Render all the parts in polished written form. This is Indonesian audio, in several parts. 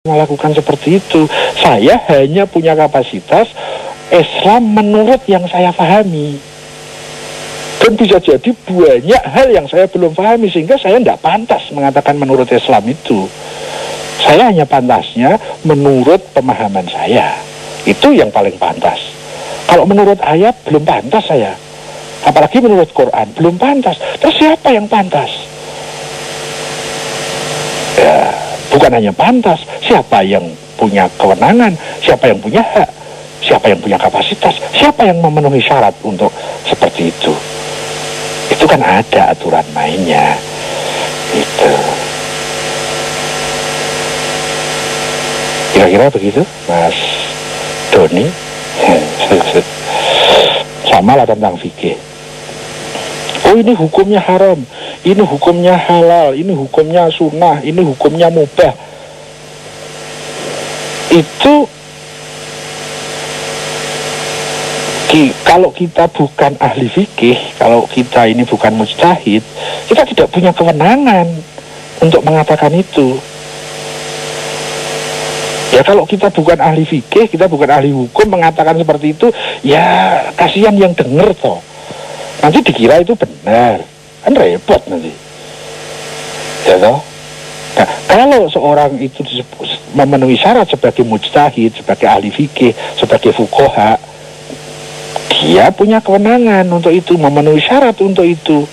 melakukan seperti itu. Saya hanya punya kapasitas Islam menurut yang saya pahami. Dan bisa jadi banyak hal yang saya belum pahami, sehingga saya tidak pantas mengatakan menurut Islam itu. Saya hanya pantasnya menurut pemahaman saya. Itu yang paling pantas. Kalau menurut ayat belum pantas saya. Apalagi menurut Quran belum pantas. Terus siapa yang pantas? Ya, bukan hanya pantas, siapa yang punya kewenangan, siapa yang punya hak, siapa yang punya kapasitas, siapa yang memenuhi syarat untuk seperti itu. Itu kan ada aturan mainnya. Itu. Kira-kira begitu, Mas Doni. Sama lah tentang fikih. Oh, ini hukumnya haram, ini hukumnya halal, ini hukumnya sunnah, ini hukumnya mubah. Itu kalau kita bukan ahli fikih, kalau kita ini bukan mujtahid, kita tidak punya kewenangan untuk mengatakan itu. Ya, kalau kita bukan ahli fikih, kita bukan ahli hukum mengatakan seperti itu, ya kasihan yang denger toh. Nanti dikira itu benar, kan repot nanti. Ya toh? Nah, kalau seorang itu memenuhi syarat sebagai mujtahid, sebagai ahli fikih, sebagai fuqaha, dia punya kewenangan untuk itu, memenuhi syarat untuk itu.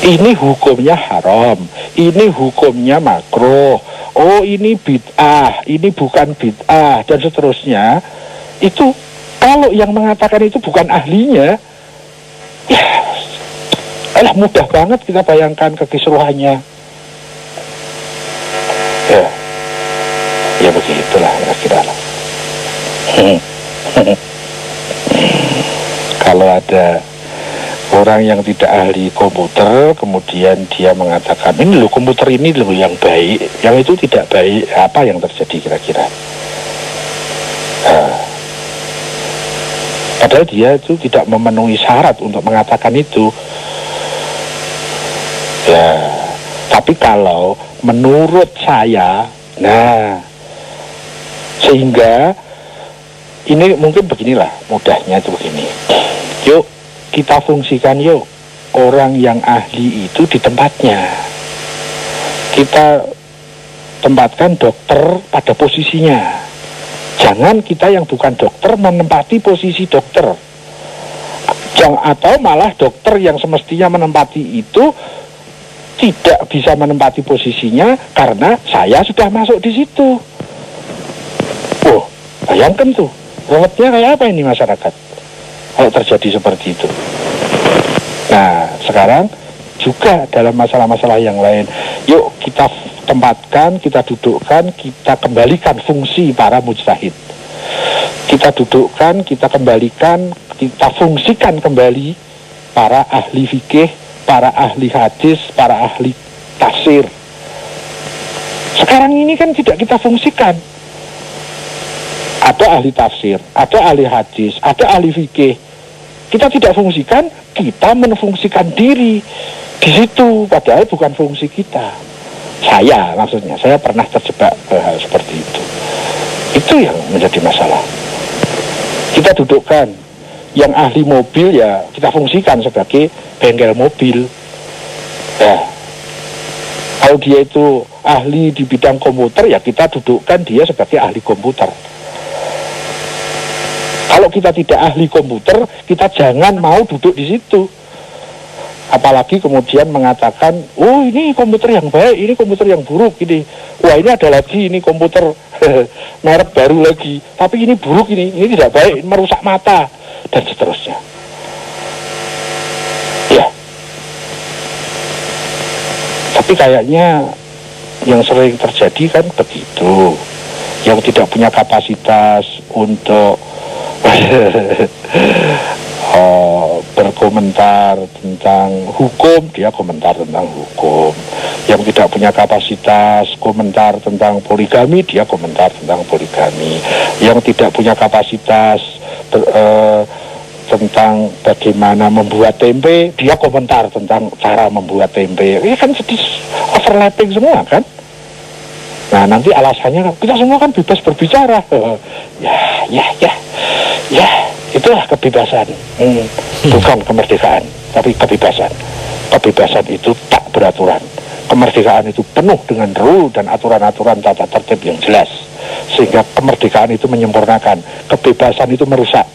Ini hukumnya haram, ini hukumnya makruh, oh ini bid'ah, ini bukan bid'ah, dan seterusnya. Itu kalau yang mengatakan itu bukan ahlinya, ya mudah banget kita bayangkan kekisruhannya. Ya begitulah kira-kira. Kalau ada orang yang tidak ahli komputer, kemudian dia mengatakan, ini loh komputer ini loh yang baik, yang itu tidak baik, apa yang terjadi kira-kira? Padahal dia itu tidak memenuhi syarat untuk mengatakan itu. Ya, tapi kalau menurut saya, nah, sehingga ini mungkin beginilah, mudahnya itu begini. Yuk kita fungsikan yuk orang yang ahli itu di tempatnya. Kita tempatkan dokter pada posisinya. Jangan kita yang bukan dokter menempati posisi dokter. Atau malah dokter yang semestinya menempati itu tidak bisa menempati posisinya karena saya sudah masuk di situ. Oh, bayangkan tuh, ruwetnya kayak apa ini masyarakat kalau terjadi seperti itu. Nah, sekarang juga dalam masalah-masalah yang lain, yuk kita tempatkan, kita dudukkan, kita kembalikan fungsi para mujtahid. Kita dudukkan, kita kembalikan, kita fungsikan kembali para ahli fikih, para ahli hadis, para ahli tafsir. Sekarang ini kan tidak kita fungsikan. Ada ahli tafsir, ada ahli hadis, ada ahli fikih. Kita tidak fungsikan, kita menfungsikan diri di situ, padahal bukan fungsi kita. Saya maksudnya, saya pernah terjebak ke hal seperti itu. Itu yang menjadi masalah. Kita dudukkan yang ahli mobil, ya kita fungsikan sebagai bengkel mobil. Ya, kalau dia itu ahli di bidang komputer, ya kita dudukkan dia sebagai ahli komputer. Kalau kita tidak ahli komputer, kita jangan mau duduk di situ. Apalagi kemudian mengatakan, oh ini komputer yang baik, ini komputer yang buruk, ini. Wah, ini ada lagi, ini komputer merek baru lagi. Tapi ini buruk, ini tidak baik, merusak mata, dan seterusnya. Ya. Tapi kayaknya yang sering terjadi kan begitu. Yang tidak punya kapasitas untuk berkomentar tentang hukum, dia komentar tentang hukum. Yang tidak punya kapasitas komentar tentang poligami, dia komentar tentang poligami. Yang tidak punya kapasitas tentang bagaimana membuat tempe, dia komentar tentang cara membuat tempe. Ini kan sedih overlapping semua kan. Nah, nanti alasannya kan kita semua kan bebas berbicara. Ya, itulah kebebasan. Bukan kemerdekaan, tapi kebebasan. Kebebasan itu tak beraturan. Kemerdekaan itu penuh dengan rule dan aturan-aturan tata tertib yang jelas. Sehingga kemerdekaan itu menyempurnakan, kebebasan itu merusak.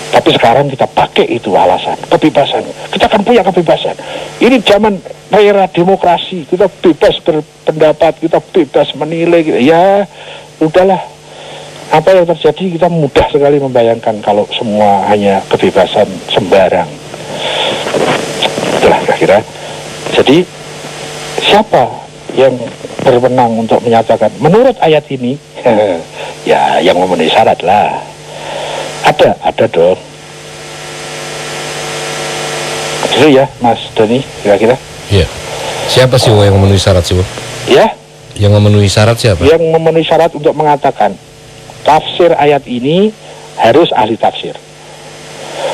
Tapi sekarang kita pakai itu alasan, kebebasan. Kita kan punya kebebasan. Ini zaman era demokrasi, kita bebas berpendapat, kita bebas menilai. Ya, udahlah. Apa yang terjadi, kita mudah sekali membayangkan kalau semua hanya kebebasan sembarang. Itulah kira-kira. Jadi, siapa yang berwenang untuk menyatakan, menurut ayat ini, ya yang memenuhi syarat lah. Ada dong. Itu ya, Mas Doni, kira-kira. Iya. Siapa sih yang memenuhi syarat sih? Ya? Yang memenuhi syarat siapa? Yang memenuhi syarat untuk mengatakan tafsir ayat ini harus ahli tafsir.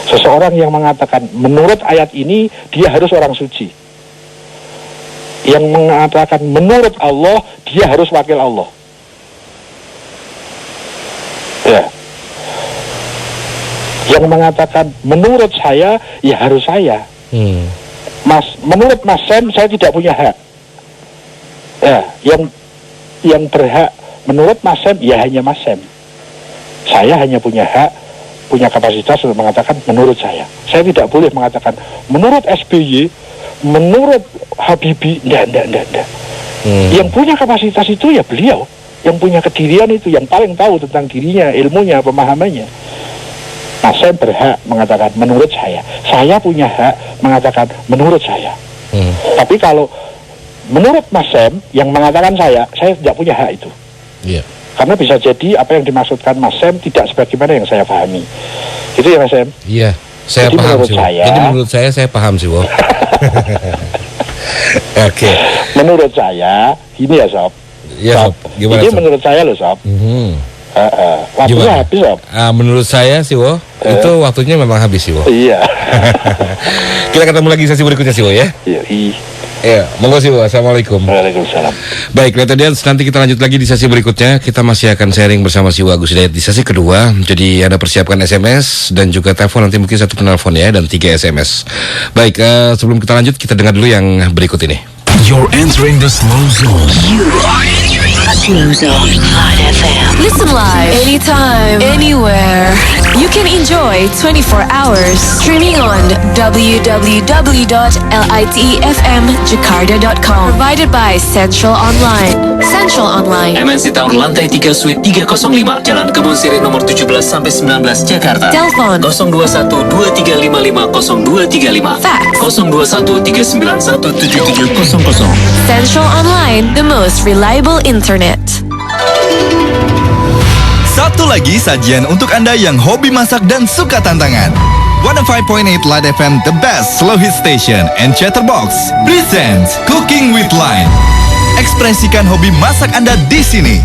Seseorang yang mengatakan menurut ayat ini dia harus orang suci. Yang mengatakan menurut Allah dia harus wakil Allah. Ya. Yang mengatakan menurut saya ya harus saya. Menurut Mas Sam saya tidak punya hak. Ya, yang berhak menurut Mas Sam ya hanya Mas Sam. Saya hanya punya hak, punya kapasitas untuk mengatakan menurut saya. Saya tidak boleh mengatakan menurut SBY, menurut Habibie, enggak. Yang punya kapasitas itu ya beliau, yang punya kedirian itu, yang paling tahu tentang dirinya, ilmunya, pemahamannya. Mas Sam berhak mengatakan menurut saya punya hak mengatakan menurut saya. Tapi kalau menurut Mas Sam yang mengatakan saya tidak punya hak itu. Karena bisa jadi apa yang dimaksudkan Mas Sam tidak sebagaimana yang saya pahami. Itu ya Mas Sam? Iya, saya jadi paham sih. Jadi menurut saya paham sih, Wo. Oke. Menurut saya, ini ya Sob. Iya Sob. Gimana, ini Sob? Menurut saya loh Sob. Waktunya habis Sob. Menurut saya sih Wo, itu waktunya memang habis sih Wo. Iya. Kita ketemu lagi sesi berikutnya sih Wo ya. Iya, monggo sih Wo. Assalamualaikum. Waalaikumsalam. Baik, nanti kita lanjut lagi di sesi berikutnya. Kita masih akan sharing bersama si Agus Hidayat di sesi kedua. Jadi Anda persiapkan SMS dan juga telepon, nanti mungkin 1 penelpon ya, dan 3 SMS. Baik, sebelum kita lanjut, kita dengar dulu yang berikut ini. You're entering the slow zone. You are entering the slow zone. Light FM. Listen live anytime, anywhere. You can enjoy 24 hours streaming on www.litefmjakarta.com. Provided by Central Online. Central Online. MNC Tower lantai 3 Suite 305 Jalan Kebun Sirih nomor 17-19 Jakarta. Telepon 021-235-0235. Fax 021-391-7700. Central Online, the most reliable internet. Satu lagi sajian untuk Anda yang hobi masak dan suka tantangan. 105.8 Light FM, the best slow hit station, and Chatterbox presents Cooking with Light. Ekspresikan hobi masak Anda di sini.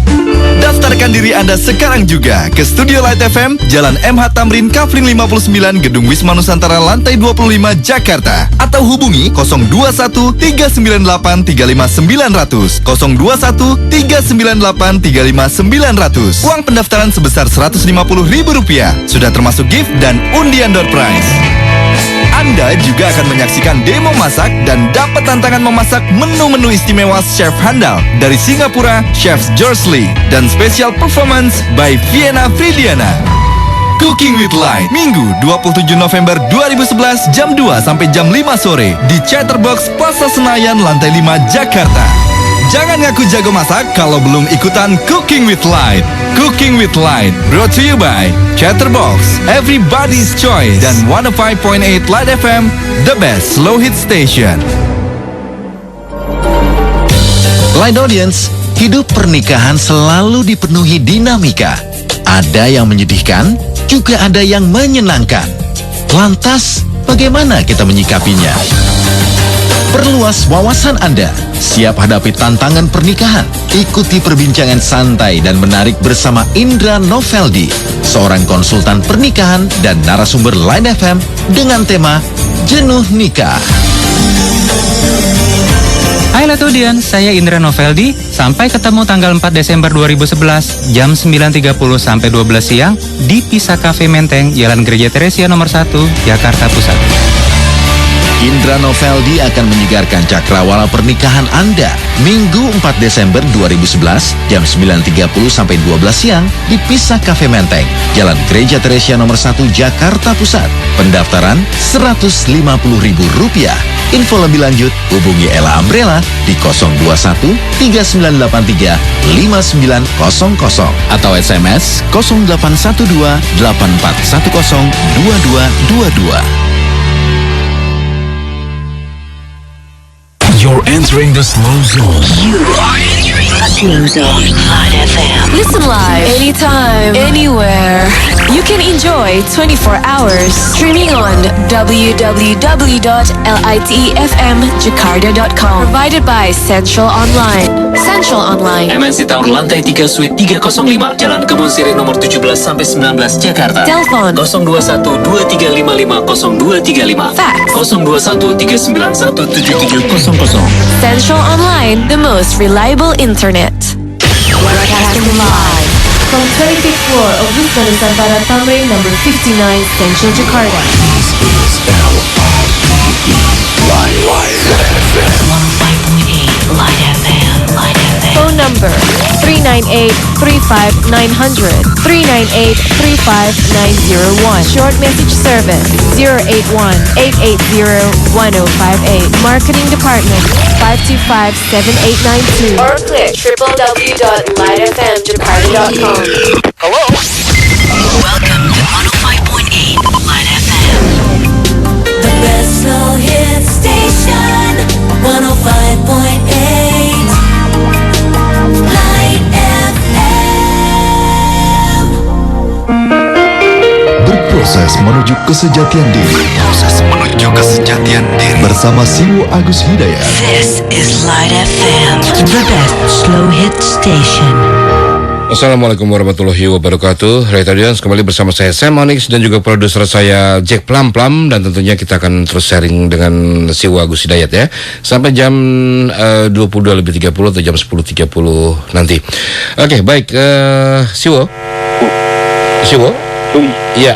Daftarkan diri Anda sekarang juga ke Studio Light FM, Jalan MH Tamrin, Kafling 59, Gedung Wisma Nusantara, lantai 25, Jakarta. Atau hubungi 021-398-35900, 021-398-35900. Uang pendaftaran sebesar Rp150.000, sudah termasuk gift dan undian door prize. Anda juga akan menyaksikan demo masak dan dapat tantangan memasak menu-menu istimewa chef handal dari Singapura, Chef George Lee, dan special performance by Vienna Fridiana. Cooking with Light, Minggu 27 November 2011 jam 2 sampai jam 5 sore di Chatterbox Plaza Senayan, lantai 5, Jakarta. Jangan ngaku jago masak kalau belum ikutan Cooking with Light. Cooking with Light, brought to you by Chatterbox, Everybody's Choice, dan 105.8 Light FM, the best slow hit station. Light Audience, hidup pernikahan selalu dipenuhi dinamika. Ada yang menyedihkan, juga ada yang menyenangkan. Lantas, bagaimana kita menyikapinya? Perluas wawasan Anda, siap hadapi tantangan pernikahan. Ikuti perbincangan santai dan menarik bersama Indra Noveldi, seorang konsultan pernikahan dan narasumber Light FM dengan tema Jenuh Nikah. Hai Letodian, saya Indra Noveldi. Sampai ketemu tanggal 4 Desember 2011 jam 9.30 sampai 12 siang di Pisa Cafe Menteng, Jalan Gereja Teresia nomor 1, Jakarta Pusat. Indra Noveldi akan menyegarkan cakrawala pernikahan Anda Minggu 4 Desember 2011 jam 9.30 sampai 12 siang di Pisa Cafe Menteng, Jalan Gereja Teresia nomor 1, Jakarta Pusat. Pendaftaran Rp150.000. Info lebih lanjut hubungi Ella Umbrella di 021 3983 5900 atau SMS 0812 8410 2222. You're entering the slow zone. Slow Zone Light FM. Listen live anytime, anywhere. You can enjoy 24 hours streaming on www.litefmjakarta.com. Provided by Central Online. Central Online. MNC Tower lantai 3 Suite 305 Jalan Kebun Sirih nomor 17 sampai 19 Jakarta. Telepon 021 2355 0235. Fax 021 391 7700. Central Online, the most reliable internet. Broadcasting live from 25th floor of Wisma Nusantara Tamrin number 59, Central Jakarta. This is LRTE Live FM. 105.8 Light FM. Phone number 398-35900, 398-35901. Short message service 081-880-1058. Marketing department 525-7892. Or click www.lightfmjakarta.com. Hello? Welcome to 105.8 Light FM. The best slow hit station, 105.8 Light FM. Berproses menuju kesejatian diri. Bersama Siwo Agus Hidayat. This is Light FM, the best slow hit station. Assalamualaikum warahmatullahi wabarakatuh. Retadians kembali bersama saya Sam Onyx dan juga produser saya Jack Plum Plum, dan tentunya kita akan terus sharing dengan Siwo Agus Hidayat ya sampai jam 22.30 atau jam 10.30 nanti. Oke, baik, Siwo. Iya,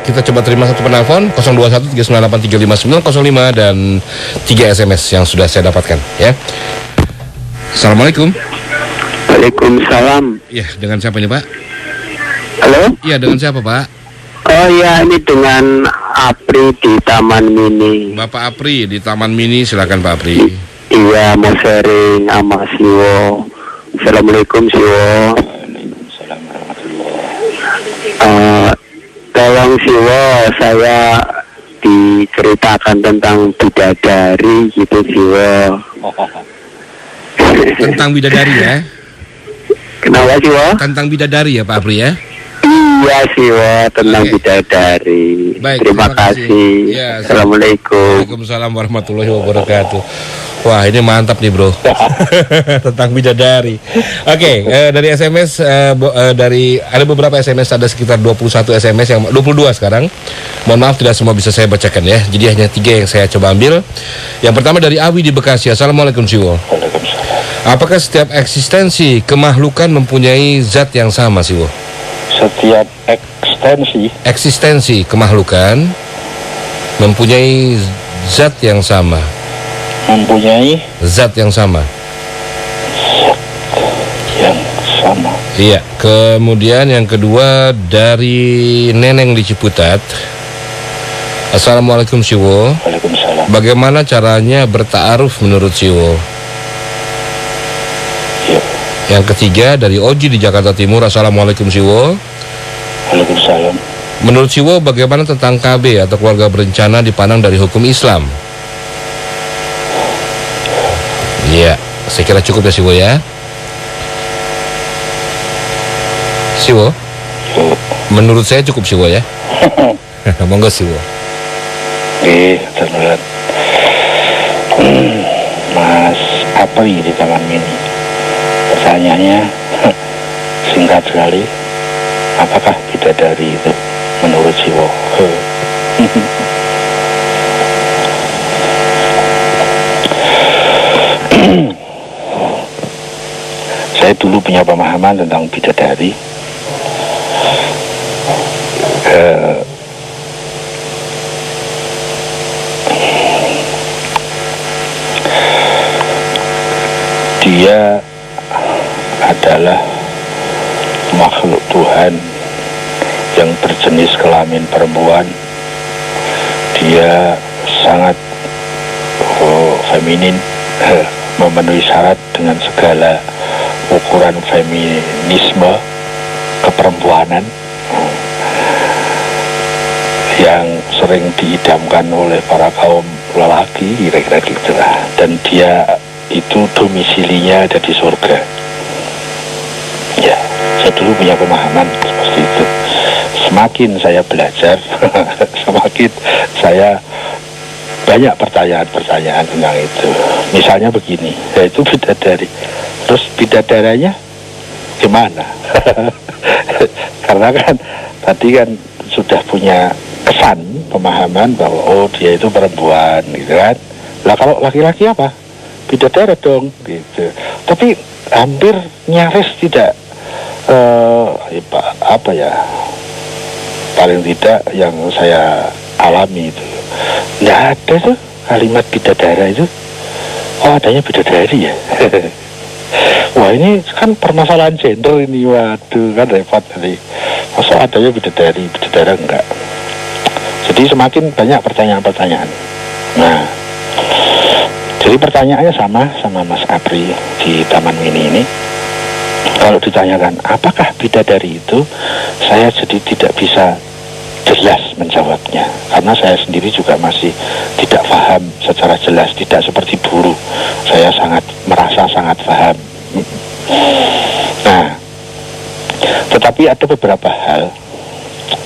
kita coba terima satu penelpon 021 398 359 05 dan 3 SMS yang sudah saya dapatkan ya. Assalamualaikum. Waalaikumsalam. Ya, dengan siapa ini Pak? Halo? Iya, dengan siapa Pak? Oh ya, ini dengan Apri di Taman Mini. Bapak Apri di Taman Mini, silakan Pak Apri. Iya, mau sharing sama Siwo. Assalamualaikum Siwo. Waalaikumsalam warahmatullahi. Tolong Siwo, saya diceritakan tentang bidadari gitu Siwo. Tentang bidadari ya? Kenapa Siwo? Tentang bidadari ya Pak Apri ya? Iya Siwo, tentang bidadari. Baik, terima kasih. Ya, Assalamualaikum. Waalaikumsalam warahmatullahi wabarakatuh. Wah, ini mantap nih bro. Tentang bidadari. Oke, dari SMS dari ada beberapa SMS, ada sekitar 21 SMS yang 22 sekarang. Mohon maaf tidak semua bisa saya bacakan ya. Jadi hanya 3 yang saya coba ambil. Yang pertama dari Awi di Bekasi. Assalamualaikum Siwo. Apakah setiap eksistensi kemakhlukan mempunyai zat yang sama Siwo? Setiap eksistensi kemakhlukan mempunyai zat yang sama. Iya. Kemudian yang kedua dari Neneng di Ciputat. Assalamualaikum Siwo. Waalaikumsalam. Bagaimana caranya berta'aruf menurut Siwo? Yang ketiga dari Oji di Jakarta Timur. Assalamualaikum Siwo. Waalaikumsalam. Menurut Siwo, bagaimana tentang KB atau keluarga berencana dipandang dari hukum Islam? Iya, saya kira cukup ya Siwo ya. Siwo? Menurut saya cukup Siwo ya. Monggo Siwo. Terlihat Mas Apri di Taman Mini. Pertanyaannya singkat sekali. Apakah bidadari itu menurut Siwo? Saya dulu punya pemahaman tentang bidadari. Dia adalah makhluk Tuhan yang berjenis kelamin perempuan. Dia sangat feminin, memenuhi syarat dengan segala ukuran feminisme keperempuanan yang sering diidamkan oleh para kaum lelaki, kira-kira gitulah. Dan dia itu domisilinya ada di surga. Ya, saya dulu punya pemahaman seperti itu. Semakin saya belajar, semakin saya banyak pertanyaan-pertanyaan tentang itu. Misalnya begini, yaitu bidadari. Terus bidadaranya gimana? Karena kan tadi kan sudah punya kesan, pemahaman bahwa oh dia itu perempuan, gitu kan. Lah kalau laki-laki apa? Bidadari dong, gitu. Tapi hampir nyaris tidak apa ya, paling tidak yang saya alami itu nggak ada tuh kalimat bidadara itu. Oh adanya bidadari ya. Wah ini kan permasalahan gender ini, waduh kan repot tadi. Masa adanya bidadari, bidadara enggak. Jadi semakin banyak pertanyaan-pertanyaan. Nah, jadi pertanyaannya sama Mas Apri di Taman Mini ini. Kalau ditanyakan apakah bidadari itu, saya jadi tidak bisa jelas menjawabnya, karena saya sendiri juga masih tidak paham secara jelas, tidak seperti buruh. Saya merasa sangat paham. Nah, tetapi ada beberapa hal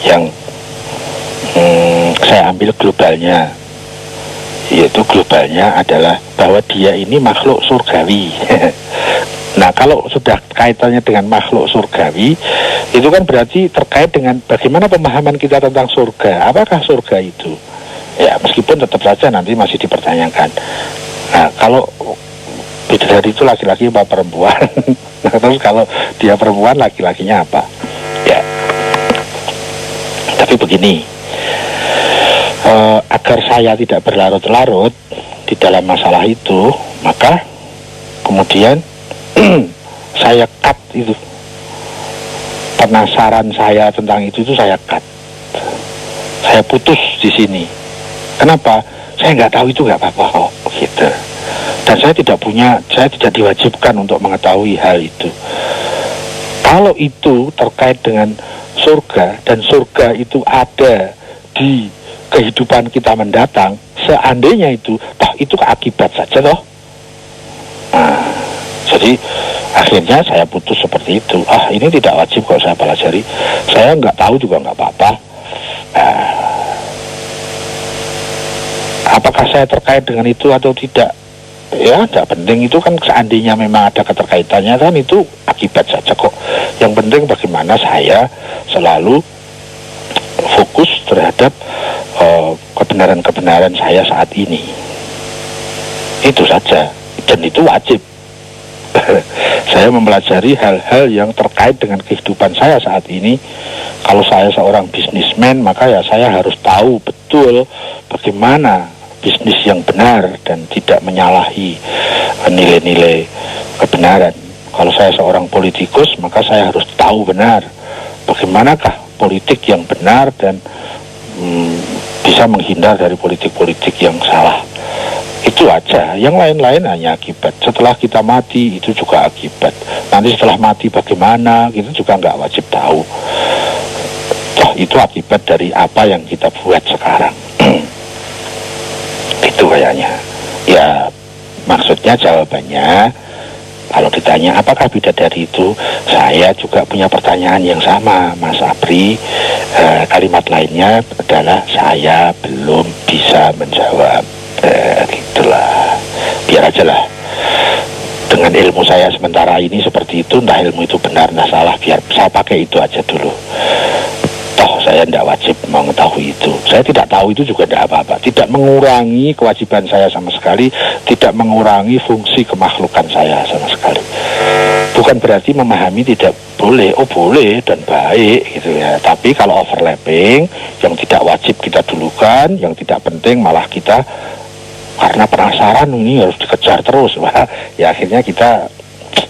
yang saya ambil globalnya, yaitu globalnya adalah bahwa dia ini makhluk surgawi. Nah, kalau sudah kaitannya dengan makhluk surgawi, itu kan berarti terkait dengan bagaimana pemahaman kita tentang surga. Apakah surga itu? Ya, meskipun tetap saja nanti masih dipertanyakan. Nah, kalau bidadari itu laki-laki apa perempuan? Nah, terus kalau dia perempuan, laki-lakinya apa? Ya. Tapi begini, agar saya tidak berlarut-larut di dalam masalah itu, maka kemudian saya cut itu. Penasaran saya tentang itu saya cut. Saya putus di sini. Kenapa? Saya nggak tahu itu nggak apa-apa kok, gitu. Dan saya tidak diwajibkan untuk mengetahui hal itu. Kalau itu terkait dengan surga, dan surga itu ada di kehidupan kita mendatang, seandainya itu akibat saja toh. Nah, jadi akhirnya saya putus seperti itu. Ini tidak wajib kalau saya pelajari. Saya nggak tahu juga nggak apa-apa. Apakah saya terkait dengan itu atau tidak? Ya, tidak penting. Itu kan seandainya memang ada keterkaitannya kan itu akibat saja kok. Yang penting bagaimana saya selalu fokus terhadap kebenaran-kebenaran saya saat ini. Itu saja. Dan itu wajib. Saya mempelajari hal-hal yang terkait dengan kehidupan saya saat ini. Kalau saya seorang bisnismen, maka ya saya harus tahu betul bagaimana bisnis yang benar dan tidak menyalahi nilai-nilai kebenaran. Kalau saya seorang politikus, maka saya harus tahu benar bagaimanakah politik yang benar dan bisa menghindar dari politik-politik yang salah. Itu aja, yang lain-lain hanya akibat. Setelah kita mati itu juga akibat. Nanti setelah mati bagaimana, kita juga nggak wajib tahu. Toh itu akibat dari apa yang kita buat sekarang. Itu kayaknya. Ya maksudnya jawabannya, kalau ditanya apakah bidadari itu, saya juga punya pertanyaan yang sama Mas Apri. Kalimat lainnya adalah saya belum bisa menjawab. Gitulah, biar aja lah. Dengan ilmu saya sementara ini seperti itu, entah ilmu itu benar entah salah, biar saya pakai itu aja dulu. Toh saya tidak wajib mengetahui itu. Saya tidak tahu itu juga tidak apa-apa. Tidak mengurangi kewajiban saya sama sekali, tidak mengurangi fungsi kemakhlukan saya sama sekali. Bukan berarti memahami tidak boleh, oh boleh dan baik gitu ya. Tapi kalau overlapping, yang tidak wajib kita dulukan, yang tidak penting malah kita karena penasaran ini harus dikejar terus, wah, ya akhirnya kita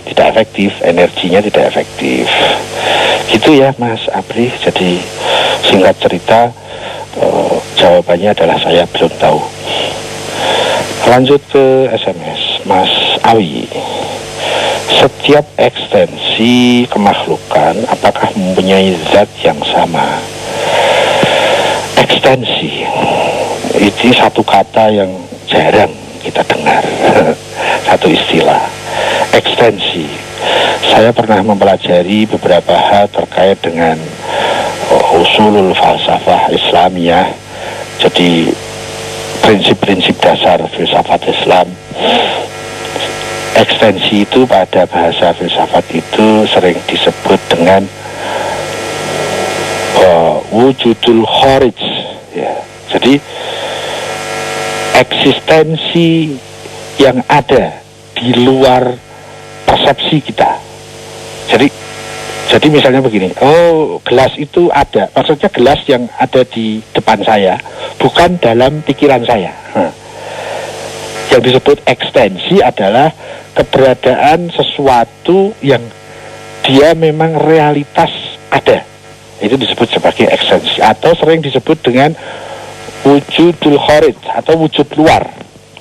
tidak efektif, energinya tidak efektif. Gitu ya Mas Apri. Jadi singkat cerita, jawabannya adalah saya belum tahu. Lanjut ke SMS Mas Awi. Setiap ekstensi kemakhlukan apakah mempunyai zat yang sama? Ekstensi itu satu kata yang jarang kita dengar. Satu istilah, ekstensi. Saya pernah mempelajari beberapa hal terkait dengan usulul falsafah Islamiyah. Jadi prinsip-prinsip dasar filsafat Islam. Ekstensi itu pada bahasa filsafat itu sering disebut dengan wujudul kharij ya. Jadi eksistensi yang ada di luar persepsi kita. Jadi misalnya begini, oh gelas itu ada, maksudnya gelas yang ada di depan saya bukan dalam pikiran saya. Yang disebut ekstensi adalah keberadaan sesuatu yang dia memang realitas ada. Itu disebut sebagai ekstensi, atau sering disebut dengan wujudul kharij atau wujud luar,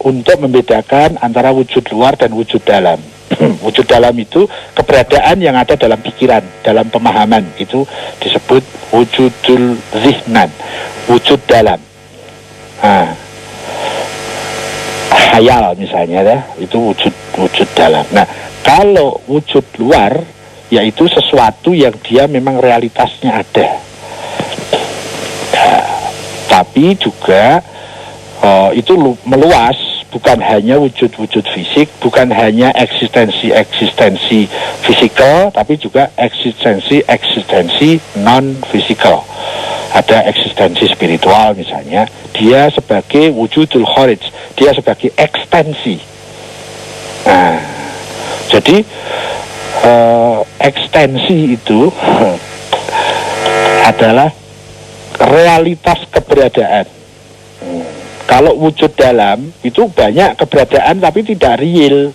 untuk membedakan antara wujud luar dan wujud dalam. Wujud dalam itu keberadaan yang ada dalam pikiran, dalam pemahaman, itu disebut wujudul zihnan, wujud dalam. Khayal misalnya ya, itu wujud dalam. Nah, kalau wujud luar yaitu sesuatu yang dia memang realitasnya ada. Tapi juga itu meluas, bukan hanya wujud-wujud fisik, bukan hanya eksistensi fisikal, tapi juga eksistensi non-fisikal. Ada eksistensi spiritual misalnya, dia sebagai wujudul kharij, dia sebagai ekstensi. Nah, jadi ekstensi itu adalah realitas keberadaan. Kalau wujud dalam itu banyak keberadaan tapi tidak real.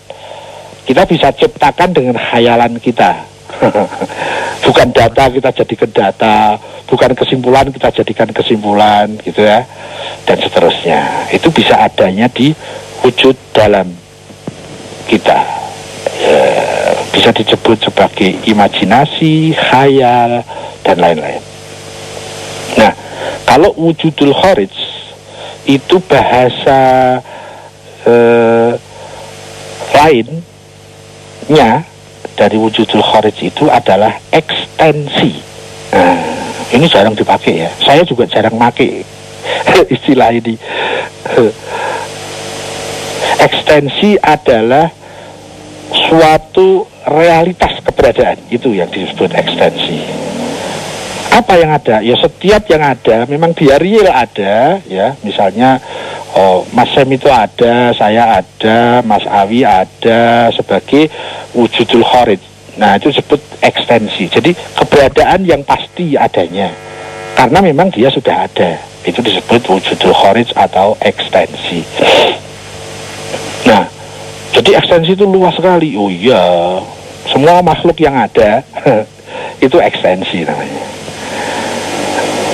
Kita bisa ciptakan dengan khayalan kita. Bukan data kita jadikan data, bukan kesimpulan kita jadikan kesimpulan, gitu ya, dan seterusnya. Itu bisa adanya di wujud dalam kita. Bisa disebut sebagai imajinasi, khayal, dan lain-lain. Nah, kalau wujudul kharij itu bahasa lainnya dari wujudul kharij itu adalah ekstensi. Nah, ini jarang dipakai ya. Saya juga jarang pakai istilah ini. Ekstensi adalah suatu realitas keberadaan, itu yang disebut ekstensi. Apa yang ada? Ya setiap yang ada memang dia real ada ya. Misalnya Mas Sem itu ada, saya ada, Mas Awi ada sebagai wujudul kharij. Nah, itu disebut ekstensi. Jadi keberadaan yang pasti adanya karena memang dia sudah ada. Itu disebut wujudul kharij atau ekstensi. Nah, jadi ekstensi itu luas sekali. Oh iya, semua makhluk yang ada itu ekstensi namanya.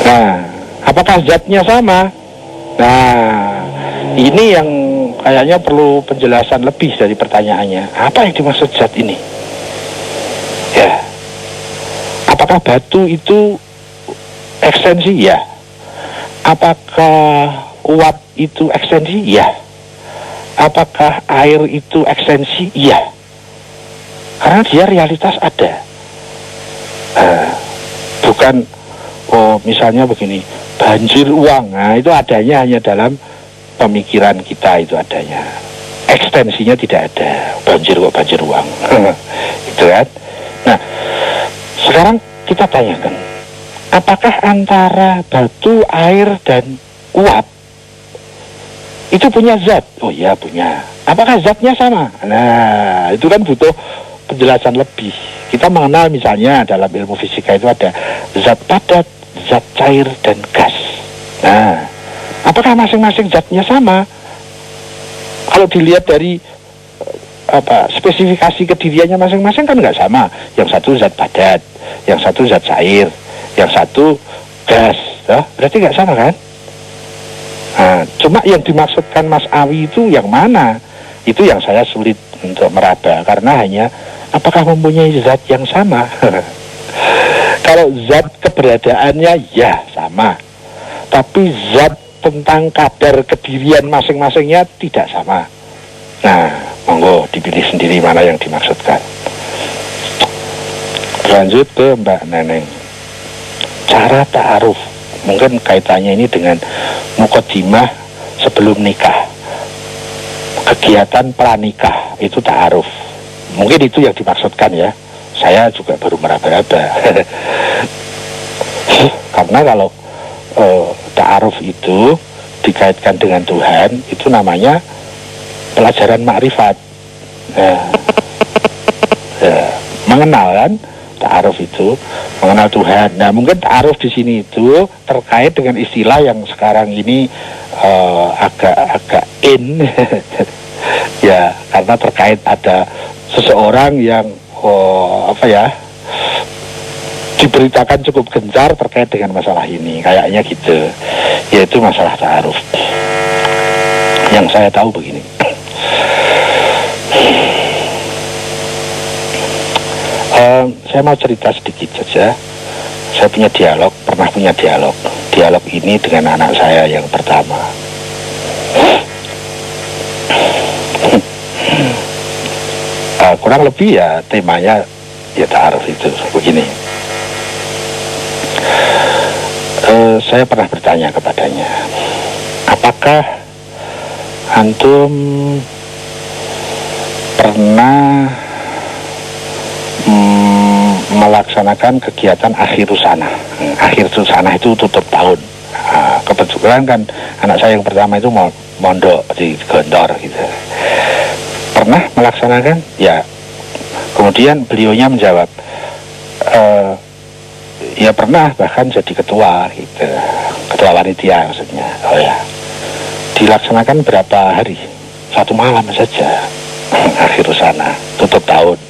Nah, apakah zatnya sama? Nah, ini yang kayaknya perlu penjelasan lebih dari pertanyaannya. Apa yang dimaksud zat ini? Ya, apakah batu itu ekstensi? Ya. Apakah uap itu ekstensi? Ya. Apakah air itu ekstensi? Iya. Karena dia realitas ada. Bukan, misalnya begini, banjir uang. Nah, itu adanya hanya dalam pemikiran kita, itu adanya. Ekstensinya tidak ada. Banjir kok banjir uang. Itu kan. Nah, sekarang kita tanyakan, apakah antara batu, air, dan uap itu punya zat? Oh iya punya. Apakah zatnya sama? Nah, itu kan butuh penjelasan lebih. Kita mengenal misalnya dalam ilmu fisika itu ada zat padat, zat cair, dan gas. Nah, apakah masing-masing zatnya sama? Kalau dilihat dari spesifikasi kediriannya masing-masing kan nggak sama. Yang satu zat padat, yang satu zat cair, yang satu gas. Berarti nggak sama kan? Nah, cuma yang dimaksudkan Mas Awi itu yang mana? Itu yang saya sulit untuk meraba, karena hanya apakah mempunyai zat yang sama. Kalau zat keberadaannya ya sama, tapi zat tentang kadar kedirian masing-masingnya tidak sama. Nah, monggo dipilih sendiri mana yang dimaksudkan. Lanjut ke Mbak Neneng. Cara ta'aruf, mungkin kaitannya ini dengan muqaddimah sebelum nikah. Kegiatan pranikah itu ta'aruf. Mungkin itu yang dimaksudkan ya. Saya juga baru meraba-raba. Karena kalau ta'aruf itu dikaitkan dengan Tuhan, itu namanya pelajaran makrifat. Mengenal kan, ta'aruf itu mengenal Tuhan. Nah, mungkin ta'aruf di sini itu terkait dengan istilah yang sekarang ini agak in. Ya, karena terkait ada seseorang yang diberitakan cukup gencar terkait dengan masalah ini, kayaknya gitu, yaitu masalah ta'aruf. Yang saya tahu begini. Saya mau cerita sedikit saja. Saya pernah punya dialog ini dengan anak saya yang pertama. Kurang lebih ya temanya ya ta'aruf itu begini. Saya pernah bertanya kepadanya, apakah antum pernah melaksanakan kegiatan akhir sana? Akhir sana itu tutup tahun. Kebetulan kan anak saya yang pertama itu mondok di Gondor gitu. Pernah melaksanakan? Ya. Kemudian beliaunya menjawab, ya pernah, bahkan jadi ketua gitu. Ketua panitia maksudnya. Oh ya. Dilaksanakan berapa hari? 1 malam saja. Akhir sana, tutup tahun.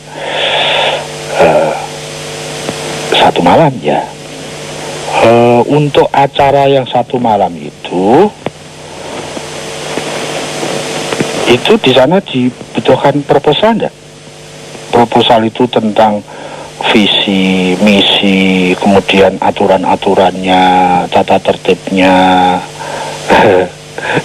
1 malam ya. Untuk acara yang 1 malam itu di sana dibutuhkan proposal enggak? Proposal itu tentang visi, misi, kemudian aturan-aturannya, tata tertibnya,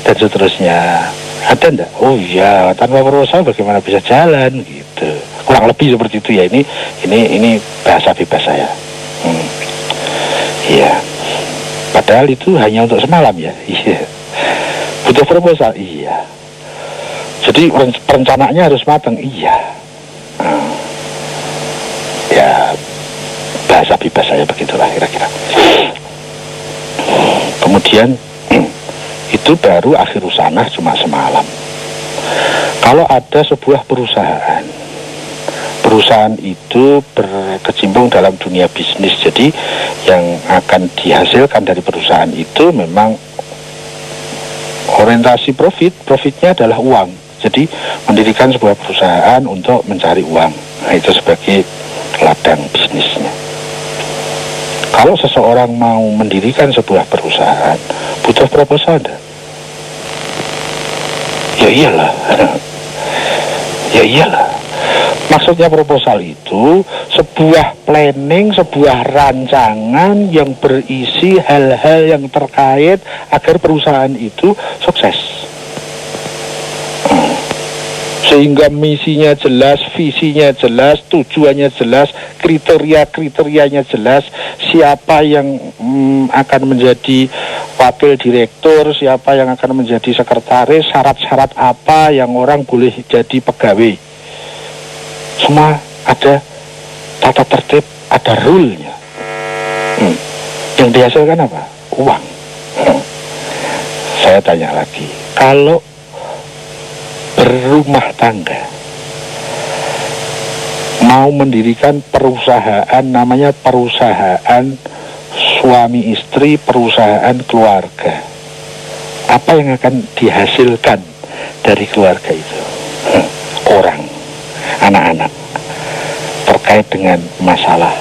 dan seterusnya. Ada enggak? Oh iya, tanpa proposal bagaimana bisa jalan gitu. Kurang lebih seperti itu ya. Ini bahasa bebas saya. Iya. Padahal itu hanya untuk semalam ya. Iya. Butuh proposal. Iya. Jadi perencanaannya harus matang. Iya. Ya, bahasa bebas saya begitulah kira-kira. Kemudian itu baru akhir usanah cuma semalam. Kalau ada sebuah perusahaan itu berkecimpung dalam dunia bisnis, jadi yang akan dihasilkan dari perusahaan itu memang orientasi profitnya adalah uang. Jadi mendirikan sebuah perusahaan untuk mencari uang. Nah, itu sebagai ladang bisnisnya. Kalau seseorang mau mendirikan sebuah perusahaan, butuh proposal enggak? Ya iyalah. Ya iyalah. Maksudnya proposal itu sebuah planning, sebuah rancangan yang berisi hal-hal yang terkait agar perusahaan itu sukses. Sehingga misinya jelas, visinya jelas, tujuannya jelas, kriteria-kriterianya jelas, siapa yang akan menjadi wakil direktur, siapa yang akan menjadi sekretaris, syarat-syarat apa yang orang boleh jadi pegawai. Semua ada tata tertib, ada rule-nya. Yang dihasilkan apa? Uang. Saya tanya lagi, kalau berumah tangga mau mendirikan perusahaan, namanya perusahaan suami istri, perusahaan keluarga. Apa yang akan dihasilkan dari keluarga itu? Orang, anak-anak, terkait dengan masalah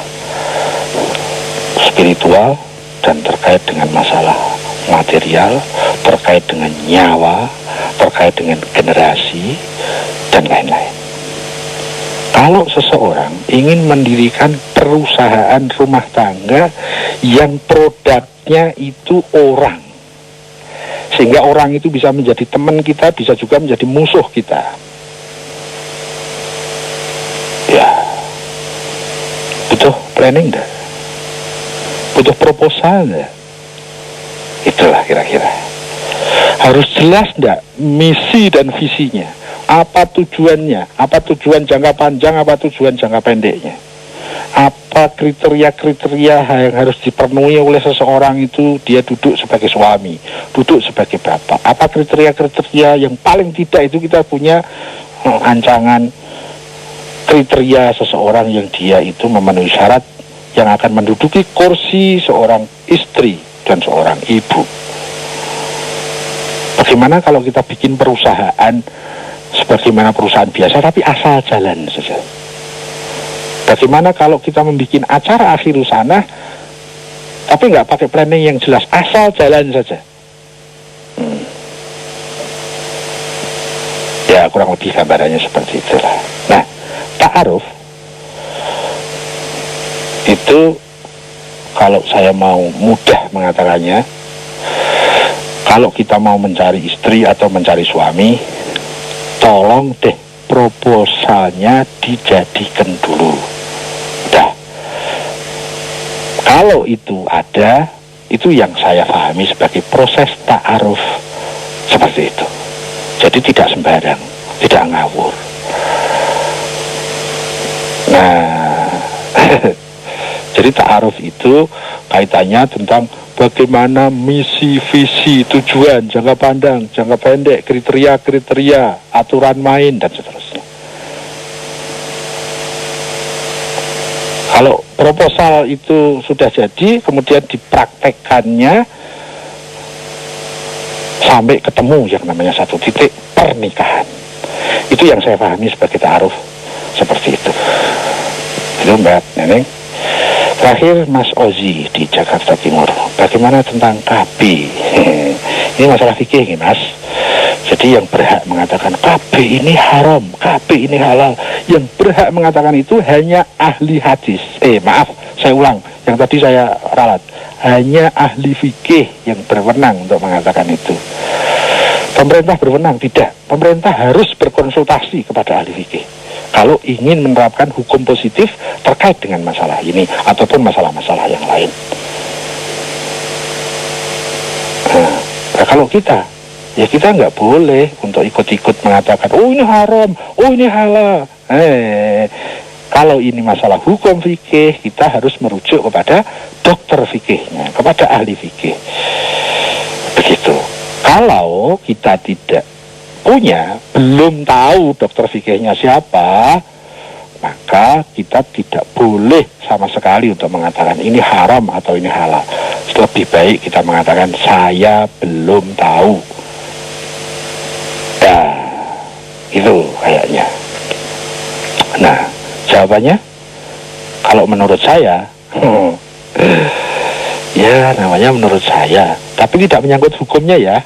spiritual dan terkait dengan masalah material, terkait dengan nyawa, terkait dengan generasi, dan lain-lain. Kalau seseorang ingin mendirikan perusahaan rumah tangga yang produknya itu orang, sehingga orang itu bisa menjadi teman kita, bisa juga menjadi musuh kita, ya butuh planning dah, butuh proposal dah. Itulah kira-kira. Harus jelas enggak misi dan visinya, apa tujuannya, apa tujuan jangka panjang, apa tujuan jangka pendeknya, apa kriteria-kriteria yang harus dipenuhi oleh seseorang itu dia duduk sebagai suami, duduk sebagai bapak, apa kriteria-kriteria yang paling tidak itu kita punya ancangan kriteria seseorang yang dia itu memenuhi syarat yang akan menduduki kursi seorang istri dan seorang ibu. Bagaimana kalau kita bikin perusahaan sebagaimana perusahaan biasa tapi asal jalan saja? Bagaimana kalau kita membuat acara akhir sana tapi nggak pakai planning yang jelas, asal jalan saja? Ya kurang lebih gambarannya seperti itulah. Nah, ta'aruf itu kalau saya mau mudah mengatakannya, kalau kita mau mencari istri atau mencari suami, tolong deh proposalnya dijadikan dulu. Dah. Kalau itu ada, itu yang saya pahami sebagai proses ta'aruf seperti itu. Jadi tidak sembarang, tidak ngawur. Nah, jadi ta'aruf itu kaitannya tentang bagaimana misi, visi, tujuan, jangka pandang, jangka pendek, kriteria-kriteria, aturan main, dan seterusnya. Kalau proposal itu sudah jadi, kemudian dipraktekkannya sampai ketemu yang namanya satu titik pernikahan. Itu yang saya pahami sebagai ta'aruf seperti itu. Itu Mbak Neneng. Terakhir Mas Ozi di Jakarta Timur, bagaimana tentang KB? Ini masalah fikih nih Mas. Jadi yang berhak mengatakan KB ini haram, KB ini halal, yang berhak mengatakan itu hanya ahli hadis. Maaf, saya ulang, yang tadi saya ralat. Hanya ahli fikih yang berwenang untuk mengatakan itu. Pemerintah berwenang? Tidak. Pemerintah harus berkonsultasi kepada ahli fikih kalau ingin menerapkan hukum positif terkait dengan masalah ini ataupun masalah-masalah yang lain. Nah, kalau kita, ya kita nggak boleh untuk ikut-ikut mengatakan, oh ini haram, oh ini halal. Kalau ini masalah hukum fikih, kita harus merujuk kepada dokter fikihnya, kepada ahli fikih. Begitu. Kalau kita tidak punya, belum tahu dokter fikihnya siapa, maka kita tidak boleh sama sekali untuk mengatakan ini haram atau ini halal. Lebih baik kita mengatakan saya belum tahu. Nah, itu kayaknya. Nah, jawabannya kalau menurut saya ya namanya menurut saya, tapi tidak menyangkut hukumnya ya.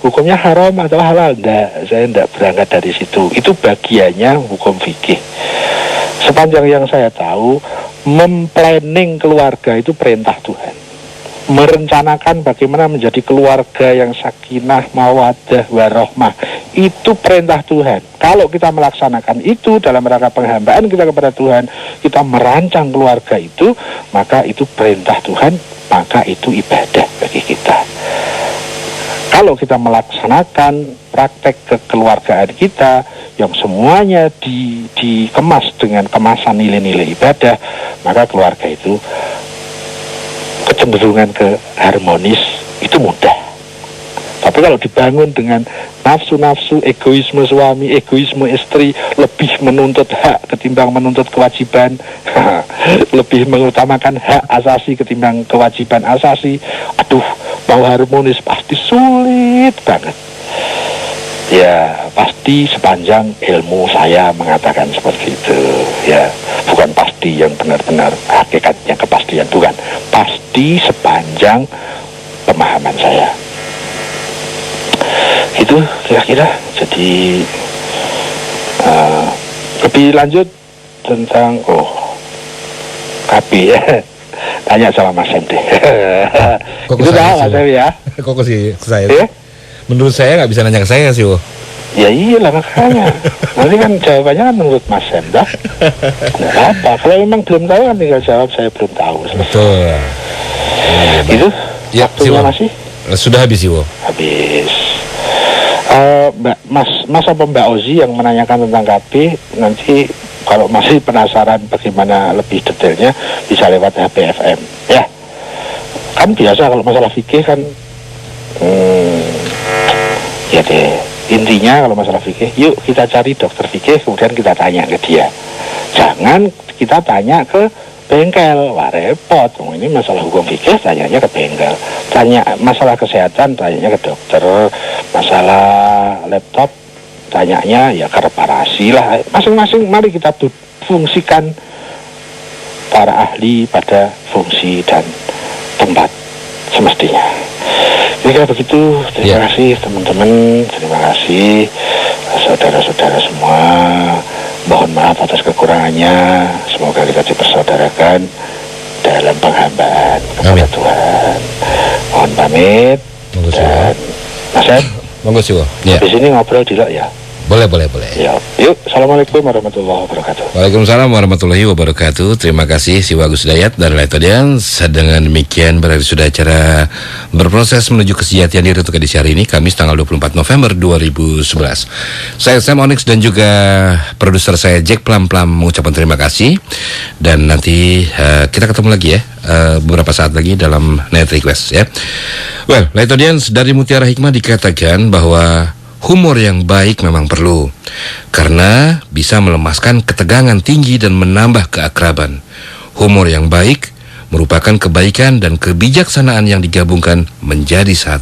Hukumnya haram atau halal? Enggak, saya enggak berangkat dari situ. Itu bagiannya hukum fikih. Sepanjang yang saya tahu, memplanning keluarga itu perintah Tuhan. Merencanakan bagaimana menjadi keluarga yang sakinah, mawaddah, warahmah, itu perintah Tuhan. Kalau kita melaksanakan itu dalam rangka penghambaan kita kepada Tuhan, kita merancang keluarga itu, maka itu perintah Tuhan, maka itu ibadah bagi kita. Kalau kita melaksanakan praktek kekeluargaan kita yang semuanya dikemas dengan kemasan nilai-nilai ibadah, maka keluarga itu kecenderungan ke harmonis itu mudah. Tapi kalau dibangun dengan nafsu-nafsu, egoisme suami, egoisme istri, lebih menuntut hak ketimbang menuntut kewajiban, lebih mengutamakan hak asasi ketimbang kewajiban asasi, aduh, mau harmonis pasti sulit banget. Ya, pasti sepanjang ilmu saya mengatakan seperti itu. Ya, bukan pasti yang benar-benar hakikatnya kepastian, bukan. Pasti sepanjang pemahaman saya. Itu kira-kira. Jadi lebih lanjut tentang KB ya. Tanya sama Mas Sem deh. Itu dah Mas Sem ya. Kok sih saya? Menurut saya nggak bisa nanya ke saya sih, Ya iyalah makanya. Nanti kan jawabannya kan menurut Mas Sem dah. Nggak apa. Kalau memang belum tahu kan tinggal jawab saya belum tahu. Betul. Itu ya, waktunya masih? Sudah habis sih, Habis. Mas apa Mbak Ozi yang menanyakan tentang KB, nanti kalau masih penasaran bagaimana lebih detailnya bisa lewat HP FM ya. Kan biasa kalau masalah fikih kan ya deh, intinya kalau masalah fikih, yuk kita cari dokter fikih kemudian kita tanya ke dia. Jangan kita tanya ke bengkel, wah repot. Ini masalah hukum fikih tanyanya ke bengkel. Tanya masalah kesehatan tanyanya ke dokter. Masalah laptop tanyanya ya ke reparasi lah. Masing-masing mari kita fungsikan para ahli pada fungsi dan tempat semestinya. Kira-kira begitu. Terima kasih teman-teman, terima kasih saudara-saudara semua. Mohon maaf atas kekurangannya. Semoga kita dipersaudarakan dalam penghambaan kepada Tuhan. Mohon pamit. Dan Mas Ed, monggo sih, ya. Di sini ngobrol dulu ya. Boleh. Ya. Yuk, assalamualaikum warahmatullahi wabarakatuh. Waalaikumsalam warahmatullahi wabarakatuh. Terima kasih Siwa Agus Dayat dari Light Audience. Dengan demikian berarti sudah acara berproses menuju kesejahteraan diri untuk edisi hari ini, Kamis tanggal 24 November 2011. Saya Sam Onyx dan juga produser saya Jack Plam mengucapkan terima kasih. Dan nanti kita ketemu lagi ya beberapa saat lagi dalam Night Request ya. Well, Light Audience, dari Mutiara Hikmah dikatakan bahwa humor yang baik memang perlu, karena bisa melemaskan ketegangan tinggi dan menambah keakraban. Humor yang baik merupakan kebaikan dan kebijaksanaan yang digabungkan menjadi satu.